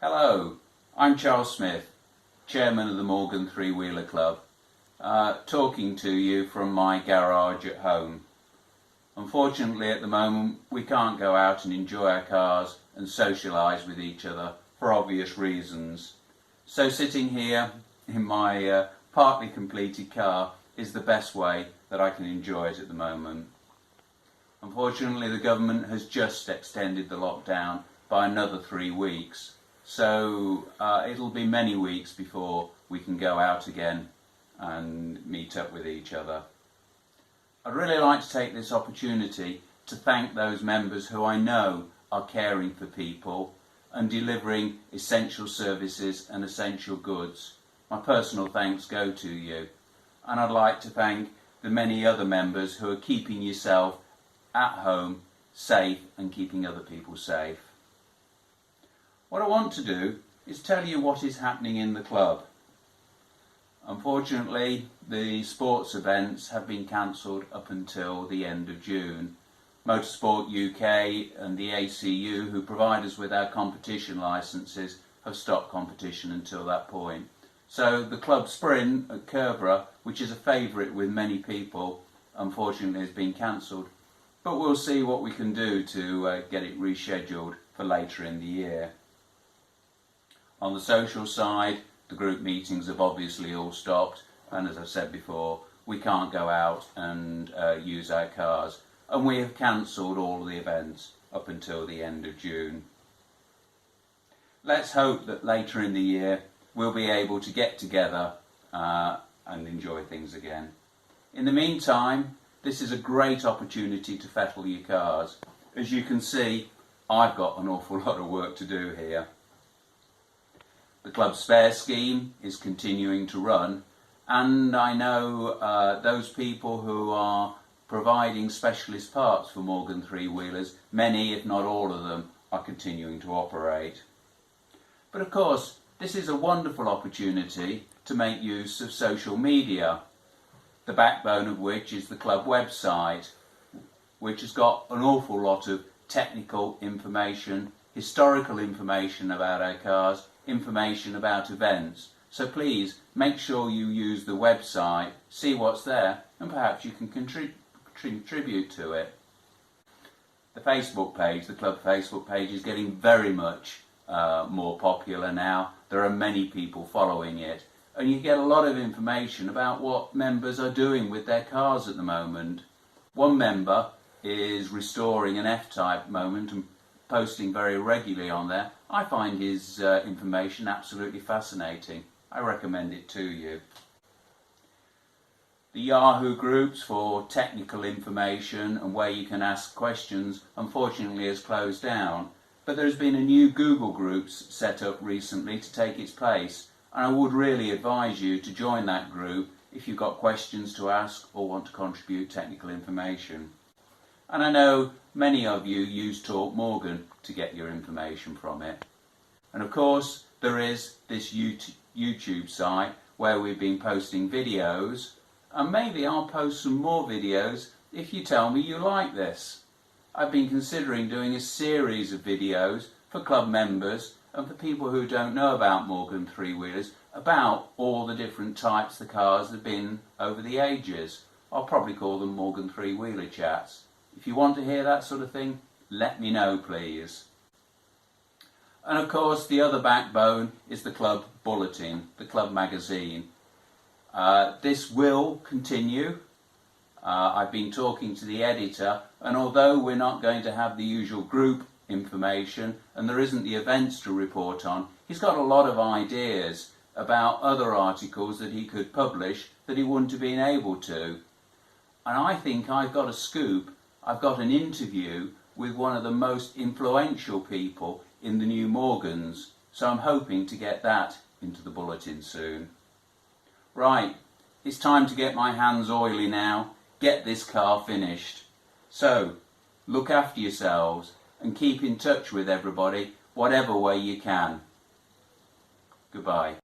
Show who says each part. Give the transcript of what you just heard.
Speaker 1: Hello, I'm Charles Smith, Chairman of the Morgan Three-Wheeler Club, talking to you from my garage at home. Unfortunately at the moment we can't go out and enjoy our cars and socialise with each other for obvious reasons. So sitting here in my partly completed car is the best way that I can enjoy it at the moment. Unfortunately the government has just extended the lockdown by another 3 weeks. So it'll be many weeks before we can go out again and meet up with each other. I'd really like to take this opportunity to thank those members who I know are caring for people and delivering essential services and essential goods. My personal thanks go to you. And I'd like to thank the many other members who are keeping yourself at home safe and keeping other people safe. What I want to do is tell you what is happening in the club. Unfortunately, the sports events have been cancelled up until the end of June. Motorsport UK and the ACU, who provide us with our competition licences, have stopped competition until that point. So the club sprint at Kerborough, which is a favourite with many people, unfortunately has been cancelled. But we'll see what we can do to get it rescheduled for later in the year. On the social side, the group meetings have obviously all stopped, and as I've said before, we can't go out and use our cars, and we have cancelled all the events up until the end of June. Let's hope that later in the year we'll be able to get together and enjoy things again. In the meantime, this is a great opportunity to fettle your cars. As you can see, I've got an awful lot of work to do here. The club spare scheme is continuing to run, and I know those people who are providing specialist parts for Morgan Three-Wheelers, many if not all of them, are continuing to operate. But of course, this is a wonderful opportunity to make use of social media, the backbone of which is the club website, which has got an awful lot of technical information, historical information about our cars, information about events. So please make sure you use the website, see what's there, and perhaps you can contribute to it. The Facebook page, the club Facebook page, is getting very much more popular now. There are many people following it, and you get a lot of information about what members are doing with their cars at the moment. One member is restoring an F-Type moment and posting very regularly on there. I find his information absolutely fascinating. I recommend it to you. The Yahoo groups for technical information and where you can ask questions unfortunately has closed down, but there's been a new Google groups set up recently to take its place, and I would really advise you to join that group if you've got questions to ask or want to contribute technical information. And I know many of you use Talk Morgan to get your information from it. And of course there is this YouTube site where we've been posting videos, and maybe I'll post some more videos if you tell me you like this. I've been considering doing a series of videos for club members and for people who don't know about Morgan Three-Wheelers, about all the different types the cars have been over the ages. I'll probably call them Morgan Three-Wheeler chats. If you want to hear that sort of thing, let me know please. And of course the other backbone is the club bulletin, the club magazine. This will continue. I've been talking to the editor, and although we're not going to have the usual group information and there isn't the events to report on, he's got a lot of ideas about other articles that he could publish that he wouldn't have been able to. And I think I've got a scoop. I've got an interview with one of the most influential people in the new Morgans, so I'm hoping to get that into the bulletin soon. Right, it's time to get my hands oily now, get this car finished. So, look after yourselves and keep in touch with everybody, whatever way you can. Goodbye.